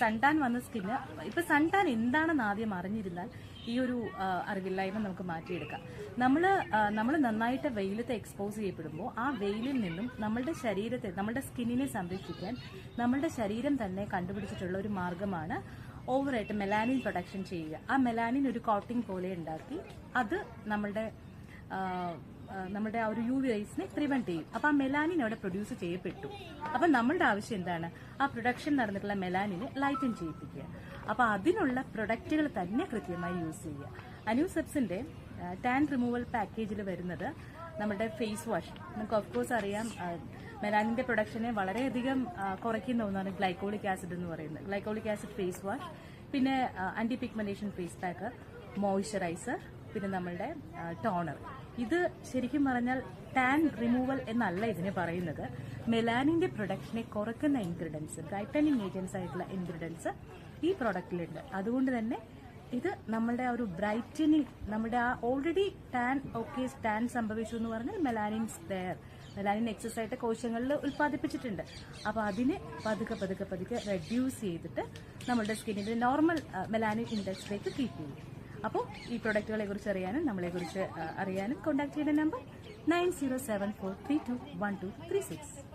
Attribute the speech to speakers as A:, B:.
A: Suntan വന്ന skin ഇപ്പൊ suntan എന്താണെന്ന് ആദ്യം അറിഞ്ഞിരുന്നാൽ ഈ ഒരു അറിവില്ലായ്മ നമുക്ക് മാറ്റിയെടുക്കാം. നമ്മൾ നന്നായിട്ട് വെയിലത്ത് എക്സ്പോസ് ചെയ്യപ്പെടുമ്പോൾ ആ വെയിലിൽ നിന്നും നമ്മളുടെ ശരീരത്തെ, നമ്മളുടെ സ്കിന്നിനെ സംരക്ഷിക്കാൻ നമ്മളുടെ ശരീരം തന്നെ കണ്ടുപിടിച്ചിട്ടുള്ള ഒരു മാർഗമാണ് ഓവറായിട്ട് മെലാനിൻ പ്രൊഡക്ഷൻ ചെയ്യുക. ആ മെലാനിൻ ഒരു കോട്ടിംഗ് പോലെ ഉണ്ടാക്കി അത് നമ്മുടെ ആ ഒരു യു വി റേസിനെ പ്രിവെന്റ് ചെയ്യും. അപ്പൊ ആ മെലാനിൻ അവിടെ പ്രൊഡ്യൂസ് ചെയ്യപ്പെട്ടു. അപ്പൊ നമ്മളുടെ ആവശ്യം എന്താണ്? ആ പ്രൊഡക്ഷൻ നടന്നിട്ടുള്ള മെലാനിനെ ലൈറ്റൻ ചെയ്യിപ്പിക്കുക. അപ്പൊ അതിനുള്ള പ്രൊഡക്റ്റുകൾ തന്നെ കൃത്യമായി യൂസ് ചെയ്യുക. അന്യൂസെപ്സിന്റെ ടാൻ റിമൂവൽ പാക്കേജിൽ വരുന്നത് നമ്മുടെ ഫേസ് വാഷ്. നമുക്ക് ഓഫ്കോഴ്സ് അറിയാം, മെലാനിന്റെ പ്രൊഡക്ഷനെ വളരെയധികം കുറയ്ക്കുന്ന ഒന്നാണ് ഗ്ലൈക്കോളിക് ആസിഡ് എന്ന് പറയുന്നത്. ഗ്ലൈക്കോളിക് ആസിഡ് ഫേസ് വാഷ്, പിന്നെ anti pigmentation face pack, moisturizer, പിന്നെ നമ്മളുടെ ടോണർ. ഇത് ശരിക്കും പറഞ്ഞാൽ ടാൻ റിമൂവൽ എന്നല്ല ഇതിനെ പറയുന്നത്. മെലാനിന്റെ പ്രൊഡക്ഷനെ കുറയ്ക്കുന്ന ഇൻഗ്രീഡിയൻസ്, ബ്രൈറ്റനിങ് ഏജൻസ് ആയിട്ടുള്ള ഇൻഗ്രീഡിയൻസ് ഈ പ്രോഡക്റ്റിലുണ്ട്. അതുകൊണ്ട് തന്നെ ഇത് നമ്മളുടെ ആ ഒരു ബ്രൈറ്റനിങ്, നമ്മുടെ ആ ഓൾറെഡി ടാൻ സംഭവിച്ചു എന്ന് പറഞ്ഞാൽ മെലാനിൻ എക്സസ് ആയിട്ട് കോശങ്ങളിൽ ഉൽപ്പാദിപ്പിച്ചിട്ടുണ്ട്. അപ്പൊ അതിനെ പതുക്കെ റെഡ്യൂസ് ചെയ്തിട്ട് നമ്മളുടെ സ്കിന്നിന്റെ നോർമൽ മെലാനിൻ ഇൻഡെക്സിലേക്ക് കീപ്പ് ചെയ്യും. അപ്പോൾ ഈ പ്രൊഡക്റ്റുകളെ കുറിച്ച് അറിയാനും നമ്മളെ കുറിച്ച് അറിയാനും കോൺടാക്ട് ചെയ്യുന്ന നമ്പർ 9074321236.